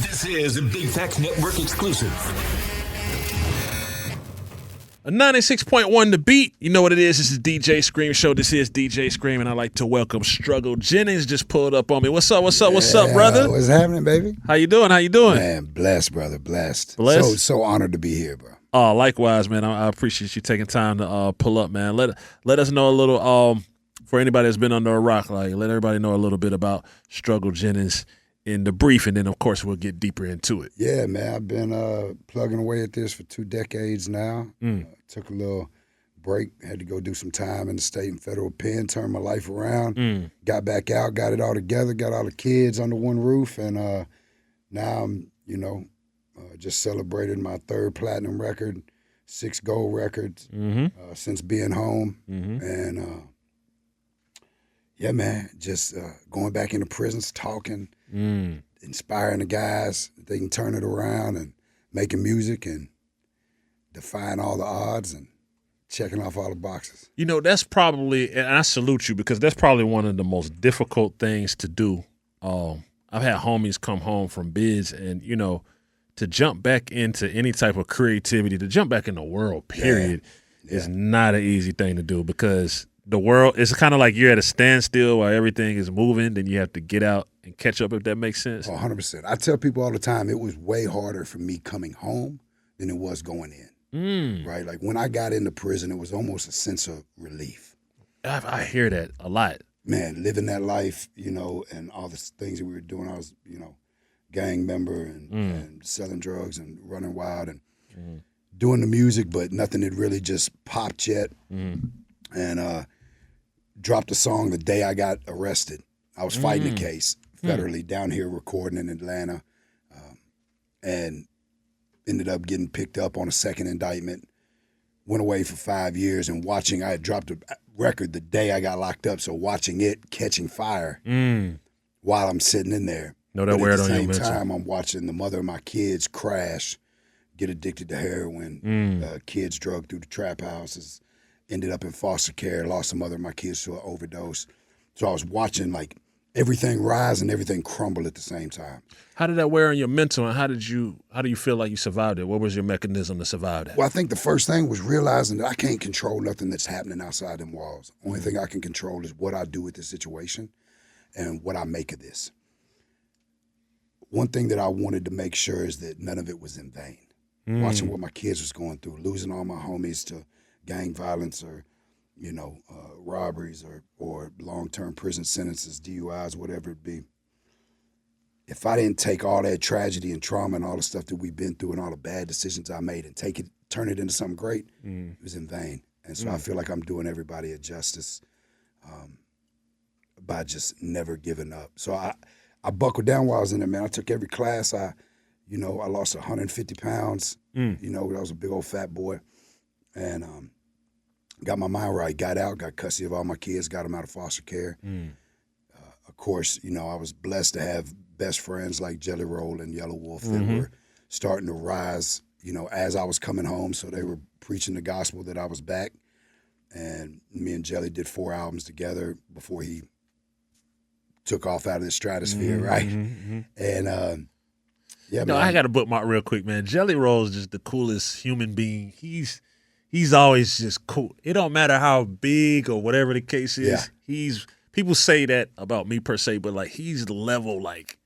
This is a Big Facts Network exclusive. A 96.1 The Beat. You know what it is. This is DJ Scream Show. This is DJ Scream, and I'd like to welcome Struggle Jennings. Just pulled up on me. What's up, brother? What's happening, baby? How you doing? Man, blessed, brother, blessed. So honored to be here, bro. Oh, likewise, man. I appreciate you taking time to pull up, man. Let us know a little, for anybody that's been under a rock, like let everybody know a little bit about Struggle Jennings in the brief, and then, of course, we'll get deeper into it. Yeah, man, I've been plugging away at this for 2 decades now. Took a little break, had to go do some time in the state and federal pen, turn my life around, got back out, got it all together, got all the kids under one roof, and now I'm, just celebrated my 3rd platinum record, 6 gold records since being home, and yeah, man, just going back into prisons, talking, inspiring the guys that they can turn it around and making music and defying all the odds and checking off all the boxes. You know, that's probably, and I salute you because that's probably one of the most difficult things to do. I've had homies come home from bids and, to jump back into any type of creativity, to jump back in the world, period, is not an easy thing to do because the world, it's kind of like you're at a standstill while everything is moving, then you have to get out and catch up, if that makes sense. 100%. I tell people all the time, it was way harder for me coming home than it was going in, right? Like when I got into prison, it was almost a sense of relief. I hear that a lot. Man, living that life, and all the things that we were doing, I was, gang member and selling drugs and running wild and doing the music, but nothing had really just popped yet. And dropped a song the day I got arrested. I was fighting a case federally down here recording in Atlanta and ended up getting picked up on a 2nd indictment, went away for 5 years and I had dropped a record the day I got locked up, so watching it catching fire while I'm sitting in there. No, that weird on your mental. At the mental. same time, I'm watching the mother of my kids crash, get addicted to heroin, kids drugged through the trap houses, ended up in foster care, lost the mother of my kids to an overdose. So I was watching like everything rise and everything crumble at the same time. How did that wear on your mental, and how do you feel like you survived it? What was your mechanism to survive that? Well, I think the first thing was realizing that I can't control nothing that's happening outside them walls. Only thing I can control is what I do with this situation and what I make of this. One thing that I wanted to make sure is that none of it was in vain. Watching what my kids was going through, losing all my homies to gang violence or, robberies or long-term prison sentences, DUIs, whatever it be. If I didn't take all that tragedy and trauma and all the stuff that we've been through and all the bad decisions I made and turn it into something great, it was in vain. And so I feel like I'm doing everybody a justice by just never giving up. So I buckled down while I was in there, man. I took every class. I lost 150 pounds. I was a big old fat boy. And got my mind right, got out, got custody of all my kids, got them out of foster care. Of course, I was blessed to have best friends like Jelly Roll and Yellow Wolf that were starting to rise, as I was coming home. So they were preaching the gospel that I was back. And me and Jelly did 4 albums together before he took off out of the stratosphere, right? And yeah, no, man. I got to bookmark real quick, man. Jelly Roll is just the coolest human being. He's always just cool. It don't matter how big or whatever the case is. Yeah. People say that about me per se, but like he's the level like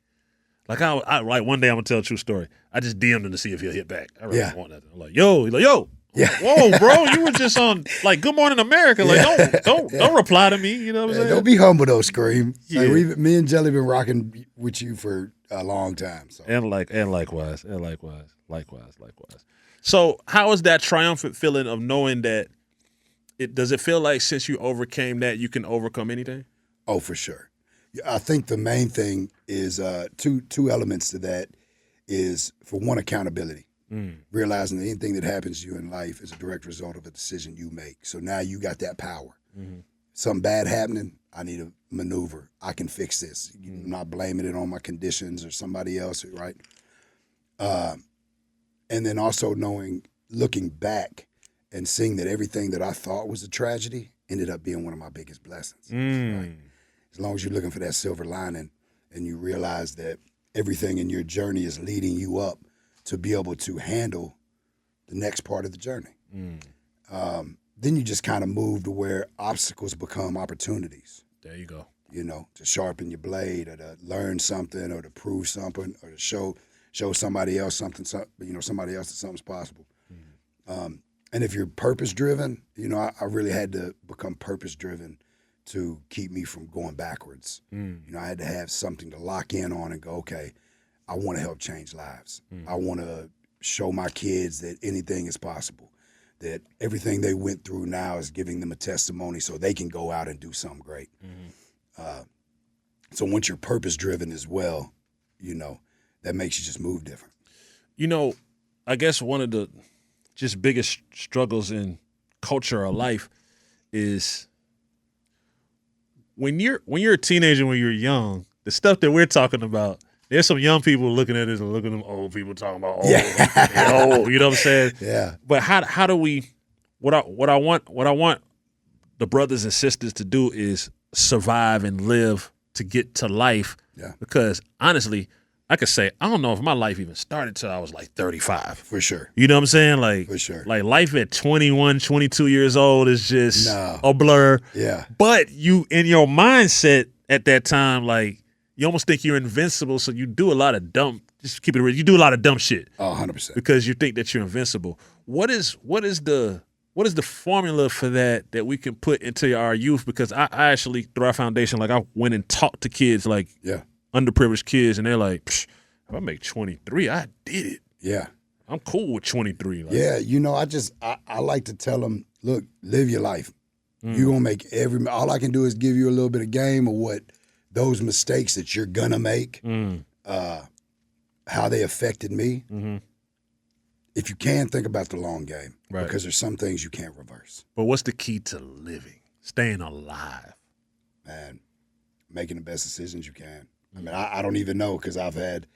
I like one day I'm gonna tell a true story. I just DM'd him to see if he'll hit back. I really don't want nothing. I'm like, yo. He's like, yo. Yeah. Whoa, bro, you were just on like Good Morning America. Like, don't reply to me. You know what I'm saying? Don't be humble though, Scream. Yeah. Like me and Jelly been rocking with you for a long time. So. And likewise. So how is that triumphant feeling of knowing that does it feel like since you overcame that you can overcome anything? Oh, for sure. I think the main thing is two elements to that is, for one, accountability. Realizing that anything that happens to you in life is a direct result of a decision you make. So now you got that power. Something bad happening, I need a maneuver. I can fix this. I'm not blaming it on my conditions or somebody else, right? And then also looking back and seeing that everything that I thought was a tragedy ended up being one of my biggest blessings. Right? As long as you're looking for that silver lining and you realize that everything in your journey is leading you up to be able to handle the next part of the journey. Then you just kind of move to where obstacles become opportunities. There you go. You know, to sharpen your blade or to learn something or to prove something or to show somebody else something, you know, somebody else that something's possible. And if you're purpose-driven, you know, I really had to become purpose-driven to keep me from going backwards. You know, I had to have something to lock in on and go, okay, I want to help change lives. I want to show my kids that anything is possible, that everything they went through now is giving them a testimony so they can go out and do something great. So once you're purpose-driven as well, you know, that makes you just move different. You know, I guess one of the just biggest struggles in culture or life is when you're a teenager, when you're young, the stuff that we're talking about, there's some young people looking at this and looking at them old people talking about old, old, you know what I'm saying? Yeah. But how do we? What I want the brothers and sisters to do is survive and live to get to life. Yeah. Because honestly, I could say I don't know if my life even started till I was like 35. For sure. You know what I'm saying? Like, For sure. Like life at 21, 22 years old is just a blur. Yeah. But you, in your mindset at that time, like you almost think you're invincible, so you do a lot of dumb. Just keep it real. You do a lot of dumb shit. 100%. Because you think that you're invincible. What is the formula for that we can put into our youth? Because I actually, through our foundation, like I went and talked to kids, like underprivileged kids, and they're like, if I make 23, I did it. Yeah. I'm cool with 23. Like, yeah, you know, I like to tell them, look, live your life. You're going to make all I can do is give you a little bit of game of what those mistakes that you're going to make, how they affected me. If you can, think about the long game. Right. Because there's some things you can't reverse. But what's the key to living, staying alive? Man, making the best decisions you can. I mean, I don't even know, because I've had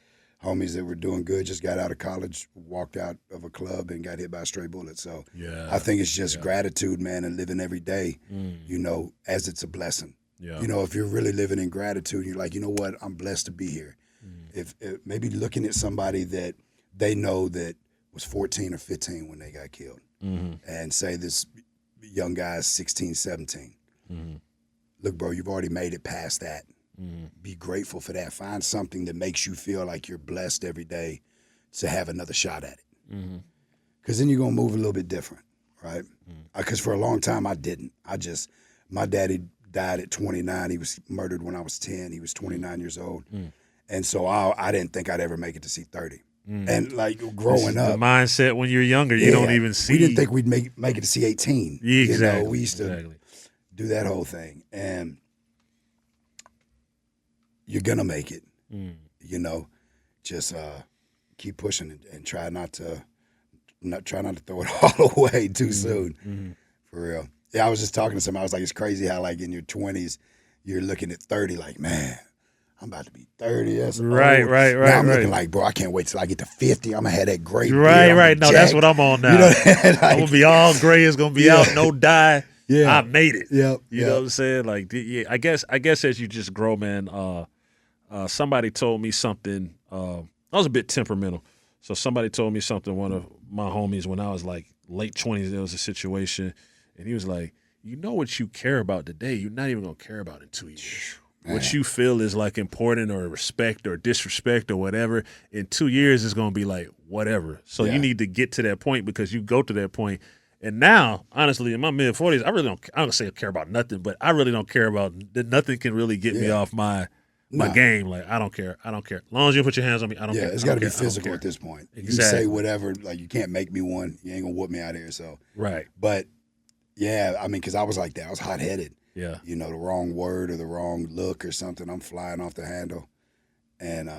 homies that were doing good, just got out of college, walked out of a club and got hit by a stray bullet. So I think it's just gratitude, man, and living every day, you know, as it's a blessing. You know, if you're really living in gratitude, you're like, you know what, I'm blessed to be here. If maybe looking at somebody that they know that was 14 or 15 when they got killed, and say this young guy is 16, 17. Look, bro, you've already made it past that. Be grateful for that. Find something that makes you feel like you're blessed every day to have another shot at it. Because then you're going to move a little bit different, right? Because for a long time, I didn't. My daddy died at 29. He was murdered when I was 10. He was 29 years old. And so I didn't think I'd ever make it to see 30. And like growing up, the mindset when you're younger, you don't even see. We didn't think we'd make it to see 18. Exactly. You know, we used to do that whole thing. And you're gonna make it. You know, just keep pushing and try not to throw it all away too soon. For real. Yeah, I was just talking to somebody. I was like, it's crazy how like in your 20s you're looking at 30 like, man, I'm about to be 30. That's right. Now I'm looking like, bro, I can't wait till I get to 50. I'm gonna have that great right. No, that's what I'm on now. You know, like, I'm gonna be all gray. It's gonna be out, no dye. I made it. You know what I'm saying? Like, I guess as you just grow, man. Somebody told me something. I was a bit temperamental, so somebody told me something. One of my homies, when I was like late 20s, there was a situation, and he was like, "You know what you care about today, you're not even gonna care about in 2 years. Man. What you feel is like important or respect or disrespect or whatever, in 2 years is gonna be like whatever. So you need to get to that point, because you go to that point." And now, honestly, in my mid 40s, I don't say I care about nothing, but I really don't care about that. Nothing can really get me off my game. Like, I don't care. As long as you put your hands on me, I don't care. Yeah, it's got to be physical at this point. Exactly. You say whatever, like, you can't make me one. You ain't going to whoop me out here. So right. But, yeah, I mean, because I was like that. I was hot-headed. Yeah. You know, the wrong word or the wrong look or something, I'm flying off the handle. And,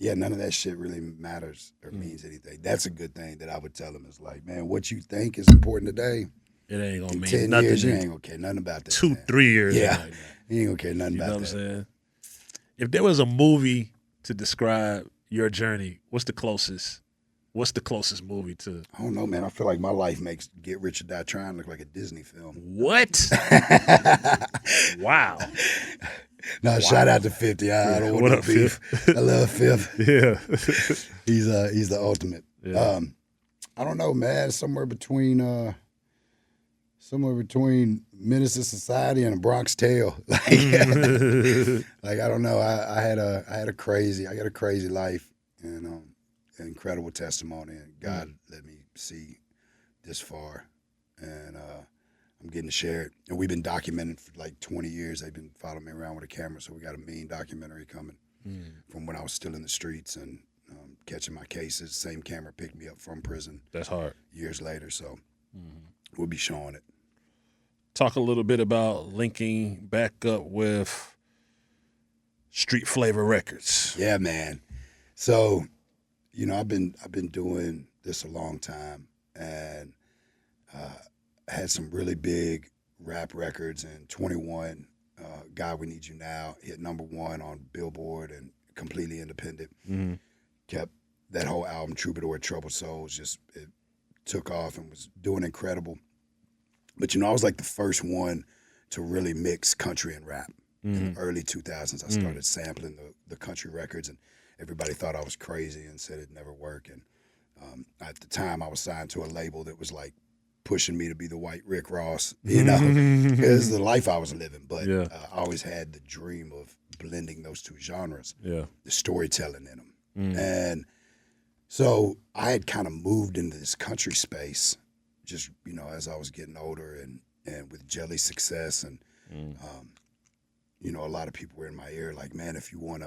none of that shit really matters or means anything. That's a good thing that I would tell them. Is like, man, what you think is important today, it ain't going to mean 10 nothing. years, you ain't going to care nothing about that. 2-3 years. Yeah. You ain't going to care nothing about that. You know what I'm saying? If there was a movie to describe your journey, what's the closest movie to? I don't know, man. I feel like my life makes Get Rich or Die Trying look like a Disney film. What? Wow. No, shout out to 50. I don't want What no up, beef. Fifth? I love Fifth. Yeah. He's the ultimate. Yeah. I don't know, man. Somewhere between Menace to Society and a Bronx Tale. Like, like I don't know. I got a crazy life and an incredible testimony, and God let me see this far, and I'm getting to share it. And we've been documenting for like 20 years. They've been following me around with a camera, so we got a mean documentary coming from when I was still in the streets and catching my cases. Same camera picked me up from prison. That's hard. Years later, so we'll be showing it. Talk a little bit about linking back up with Street Flavor Records. Yeah, man. So, I've been doing this a long time, and had some really big rap records. In 21, God We Need You Now hit #1 on Billboard and completely independent. Kept that whole album, Troubadour, Troubled Souls, it took off and was doing incredible. But, I was like the first one to really mix country and rap. In the early 2000s, I started sampling the country records, and everybody thought I was crazy and said it'd never work. And at the time, I was signed to a label that was like pushing me to be the white Rick Ross, because the life I was living. But I always had the dream of blending those two genres, the storytelling in them. And so I had kind of moved into this country space just, as I was getting older and with Jelly's success. And, a lot of people were in my ear like, man, if you want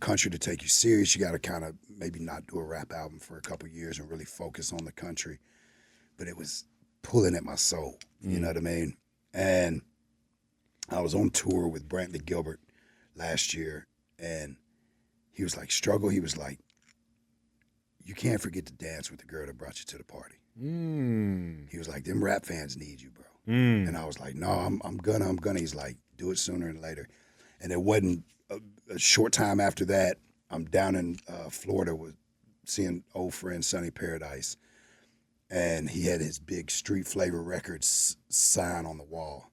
country to take you serious, you got to kind of maybe not do a rap album for a couple of years and really focus on the country. But it was pulling at my soul, you know what I mean? And I was on tour with Brantley Gilbert last year, and he was like, Struggle, he was like, you can't forget to dance with the girl that brought you to the party. He was like, them rap fans need you, bro. And I was like, no, I'm gonna. He's like, do it sooner than later. And it wasn't a short time after that, I'm down in Florida with seeing old friend Sonny Paradise, and he had his big Street Flavor Records sign on the wall.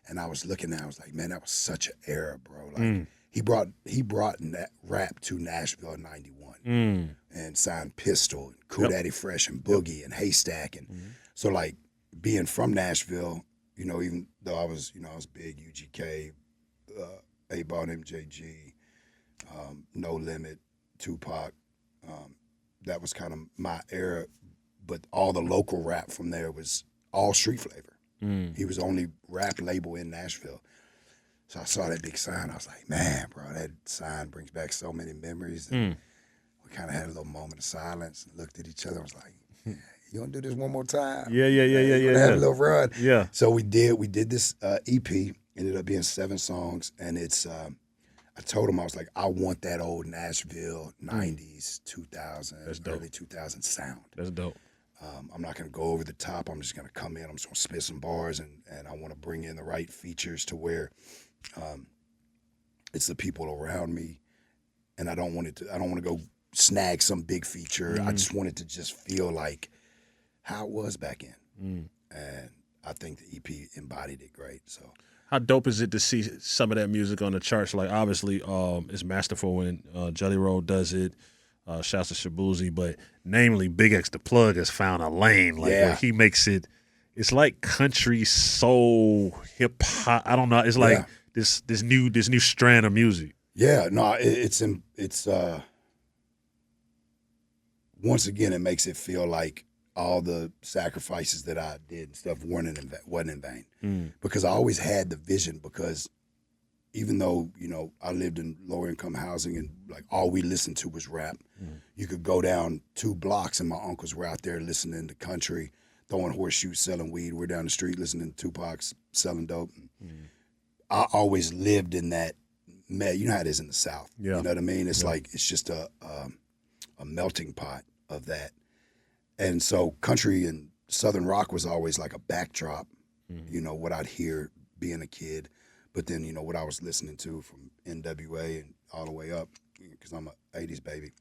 And I was looking at it, I was like, man, that was such an era, bro. Like he brought that rap to Nashville in '91 and signed Pistol and Cool Daddy Fresh and Boogie and Haystack. And so like being from Nashville, even though I was big UGK, 8-Ball MJG, No Limit, Tupac, that was kind of my era. But all the local rap from there was all Street Flavor. He was the only rap label in Nashville. So I saw that big sign. I was like, man, bro, that sign brings back so many memories. And we kind of had a little moment of silence and looked at each other. I was like, you want to do this one more time? Yeah. Have a little run. Yeah. So we did this EP. Ended up being 7 songs. And it's, I told him, I was like, I want that old Nashville 90s, 2000, early 2000 sound. That's dope. I'm not going to go over the top. I'm just going to come in. I'm just going to spit some bars, and I want to bring in the right features to where it's the people around me, and I don't want to go snag some big feature. I just want it to just feel like how it was back in. And I think the EP embodied it great. So how dope is it to see some of that music on the charts? Like obviously it's masterful when Jelly Roll does it. Shouts to Shabuzi, but namely Big X the Plug has found a lane where he makes it. It's like country, soul, hip hop. I don't know. It's like this new strand of music. Yeah, no, it's once again it makes it feel like all the sacrifices that I did and stuff wasn't in vain because I always had the vision because. Even though, I lived in lower income housing and like all we listened to was rap, you could go down 2 blocks and my uncles were out there listening to country, throwing horseshoes, selling weed. We're down the street listening to Tupac selling dope. I always lived in that, you know how it is in the South. Yeah. You know what I mean? It's like, it's just a melting pot of that. And so country and Southern rock was always like a backdrop, what I'd hear being a kid. But then, what I was listening to from NWA and all the way up, because I'm an 80s baby,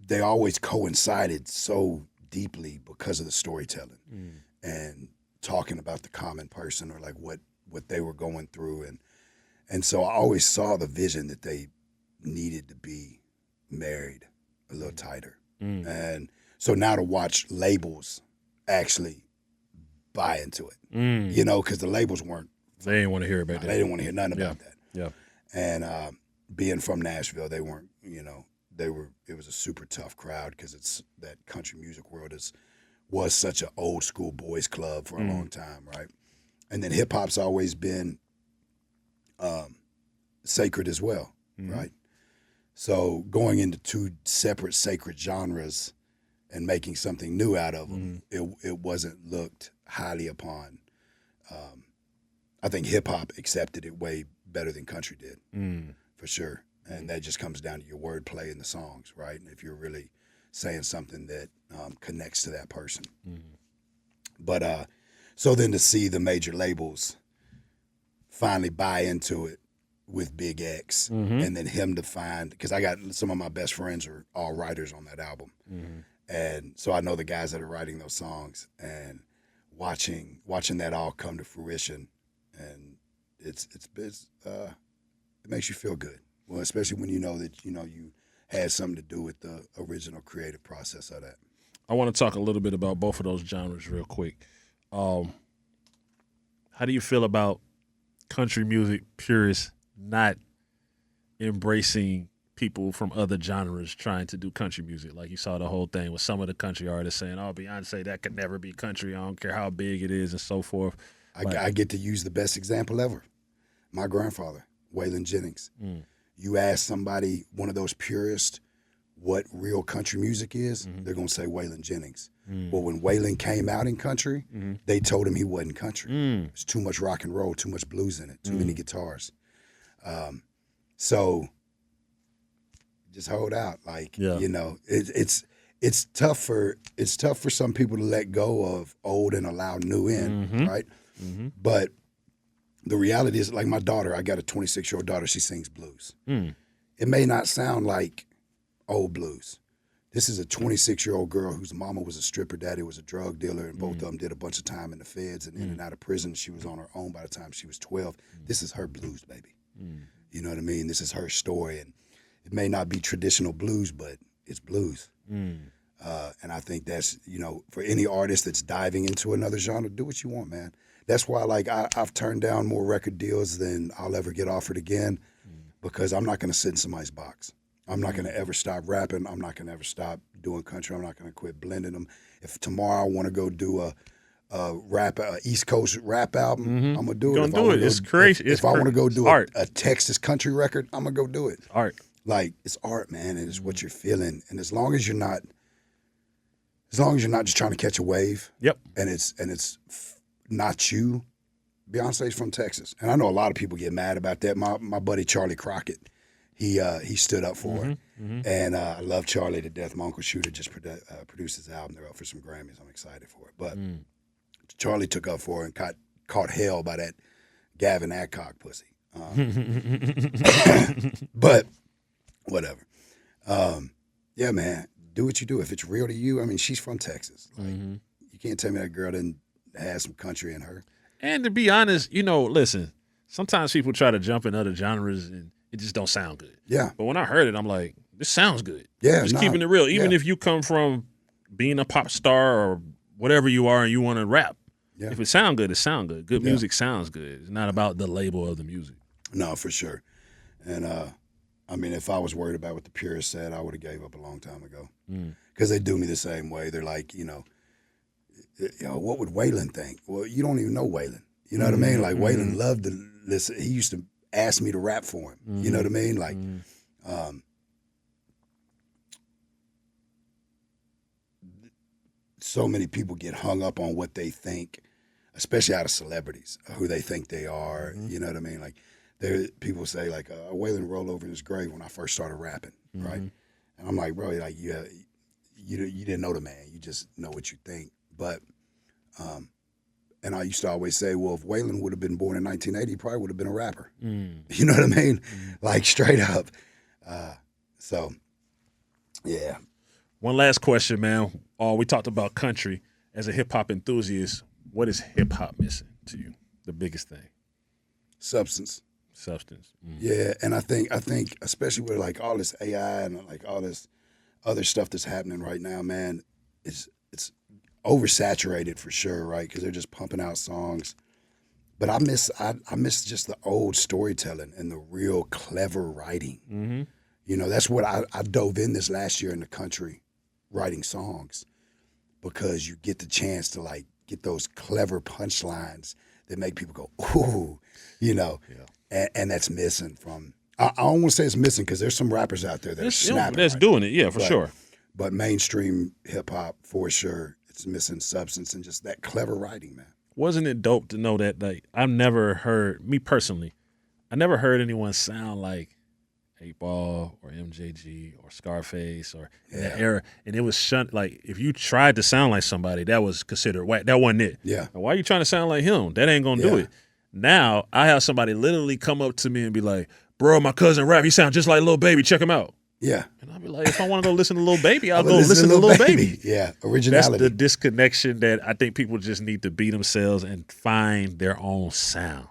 they always coincided so deeply because of the storytelling. And talking about the common person or like what they were going through, and so I always saw the vision that they needed to be married a little tighter. And so now to watch labels actually buy into it, you know, because the labels weren't. They didn't want to hear about that. They didn't want to hear nothing about that. Yeah. And being from Nashville, they weren't, you know, it was a super tough crowd because it's that country music world was such an old school boys club for a long time, right? And then hip hop's always been sacred as well, right? So going into two separate sacred genres and making something new out of them, it wasn't looked highly upon. I think hip hop accepted it way better than country did, for sure. And that just comes down to your wordplay in the songs, right? And if you're really saying something that connects to that person. But so then to see the major labels finally buy into it with Big X, and then him to find, because I got some of my best friends are all writers on that album, and so I know the guys that are writing those songs, and watching that all come to fruition, and it makes you feel good. Well, especially when you know that you had something to do with the original creative process of that. I want to talk a little bit about both of those genres real quick. How do you feel about country music purists not embracing people from other genres trying to do country music? Like you saw the whole thing with some of the country artists saying, "Oh, Beyonce, that could never be country. I don't care how big it is," and so forth. I get to use the best example ever. My grandfather, Waylon Jennings. You ask somebody, one of those purists, what real country music is, they're going to say Waylon Jennings. Well, when Waylon came out in country, they told him he wasn't country. There's too much rock and roll, too much blues in it, too many guitars. So just hold out. Like, you know, it's tough for some people to let go of old and allow new in, right? But the reality is, like my daughter, I got a 26-year-old daughter, she sings blues. It may not sound like old blues. This is a 26-year-old girl whose mama was a stripper, daddy was a drug dealer, and both of them did a bunch of time in the feds and in and out of prison. She was on her own by the time she was 12. This is her blues, baby. You know what I mean? This is her story, and it may not be traditional blues, but it's blues. And I think that's, you know, for any artist that's diving into another genre, do what you want, man. That's why, like, I've turned down more record deals than I'll ever get offered again, because I'm not going to sit in somebody's box. I'm not going to ever stop rapping. I'm not going to ever stop doing country. I'm not going to quit blending them. If tomorrow I want to go do a East Coast rap album, I'm going to do it. Do it. It's crazy. If I want to go do a Texas country record, I'm going to go do it. Art. Like, it's art, man, and it's what you're feeling. And as long as you're not just trying to catch a wave, and it's not you. Beyonce's from Texas, and I know a lot of people get mad about that. My buddy Charlie Crockett, he stood up for her, and I love Charlie to death. My Uncle Shooter just produced his album. They're up for some Grammys. I'm excited for it. But Charlie took up for her and caught hell by that Gavin Adcock pussy. But whatever. Yeah, man, do what you do. If it's real to you, I mean, she's from Texas. Like, you can't tell me that girl didn't have some country in her. And to be honest, you know, listen, sometimes people try to jump in other genres and it just don't sound good. Yeah. But when I heard it, I'm like, this sounds good. Yeah. Just keeping it real. Even if you come from being a pop star or whatever you are and you want to rap, if it sound good, it sound good. Good music sounds good. It's not about the label of the music. No, for sure. And I mean, if I was worried about what the purists said, I would have gave up a long time ago. Because they do me the same way. They're like, you know, what would Waylon think? Well, you don't even know Waylon. You know what I mean? Like, Waylon loved to listen. He used to ask me to rap for him. You know what I mean? Like, so many people get hung up on what they think, especially out of celebrities, who they think they are. You know what I mean? Like, people say, like, Waylon rolled over in his grave when I first started rapping, right? And I'm like, bro, like, you didn't know the man. You just know what you think. But, and I used to always say, well, if Waylon would have been born in 1980, he probably would have been a rapper. You know what I mean? Like, straight up. So, yeah. One last question, man. We talked about country. As a hip-hop enthusiast, what is hip hop missing to you? The biggest thing. Substance. Yeah, and I think especially with like all this AI and like all this other stuff that's happening right now, man, it's oversaturated for sure, right? Because they're just pumping out songs. But I miss just the old storytelling and the real clever writing. Mm-hmm. You know, that's what I dove in this last year in the country, writing songs, because you get the chance to like get those clever punchlines that make people go, ooh, you know. Yeah. And that's missing from. I don't want to say it's missing because there's some rappers out there that are snapping. That's doing it, yeah, for sure. But mainstream hip hop, for sure, it's missing substance and just that clever writing, man. Wasn't it dope to know that? Like, I've never heard, me personally, I never heard anyone sound like 8Ball or MJG or Scarface or in that era. And it was like, if you tried to sound like somebody, that was considered whack. That wasn't it. Yeah. Why are you trying to sound like him? That ain't gonna do it. Now I have somebody literally come up to me and be like, "Bro, my cousin rap. He sounds just like Lil Baby. Check him out." Yeah. And I'll be like, if I want to go listen to Lil Baby, I'll go listen to Lil Baby. Yeah, originality. That's the disconnection that I think people just need to be themselves and find their own sound.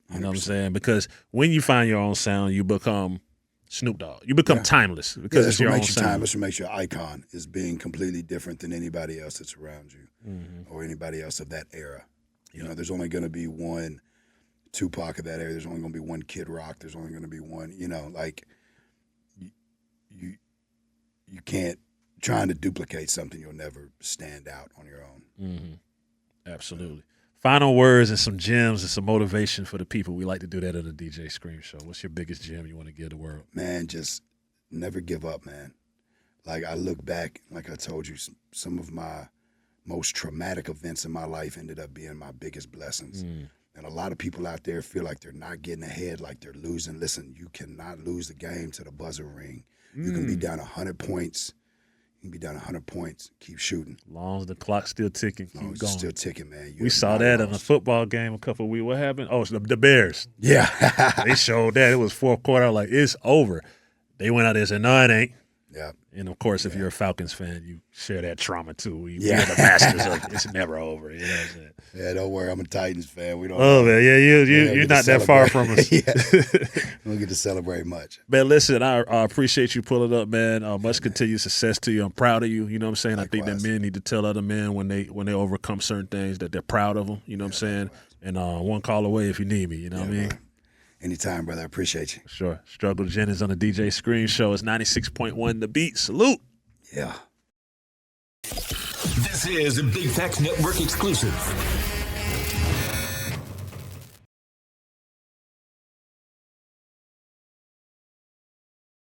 You 100%. Know what I'm saying? Because when you find your own sound, you become Snoop Dogg. You become timeless because it's your own sound. Timeless. What makes you an icon is being completely different than anybody else that's around you or anybody else of that era. You know, there's only going to be one Tupac of that era. There's only going to be one Kid Rock. There's only going to be one, you know, like you can't, trying to duplicate something, you'll never stand out on your own. Mm-hmm. Absolutely. Final words and some gems and some motivation for the people. We like to do that at a DJ Scream Show. What's your biggest gem you want to give the world? Man, just never give up, man. Like I look back, like I told you, some of my most traumatic events in my life ended up being my biggest blessings. And a lot of people out there feel like they're not getting ahead, like they're losing. Listen, you cannot lose the game to the buzzer ring. You can be down 100 points. You can be down 100 points. Keep shooting. As long as the clock's still ticking, keep going. It's still ticking, man. We saw that in a football game a couple of weeks. What happened? Oh, the Bears. Yeah. They showed that. It was fourth quarter. I was like, it's over. They went out there and said, no, it ain't. Yeah. And, of course, if you're a Falcons fan, you share that trauma, too. You're the masters of it. It's never over. You know what I'm saying? Yeah, don't worry. I'm a Titans fan. We don't. Oh, man. Yeah, you're not that far from us. We don't get to celebrate much. Man, listen, I appreciate you pulling up, man. Much continued success to you. I'm proud of you. You know what I'm saying? Likewise. I think that men need to tell other men when they overcome certain things that they're proud of them. You know what I'm saying? And one call away if you need me. You know what I mean? Man. Anytime, brother. I appreciate you. Sure. Struggle Jennings on the DJ Screen Show. It's 96.1 The Beat. Salute. Yeah. This is a Big Facts Network exclusive.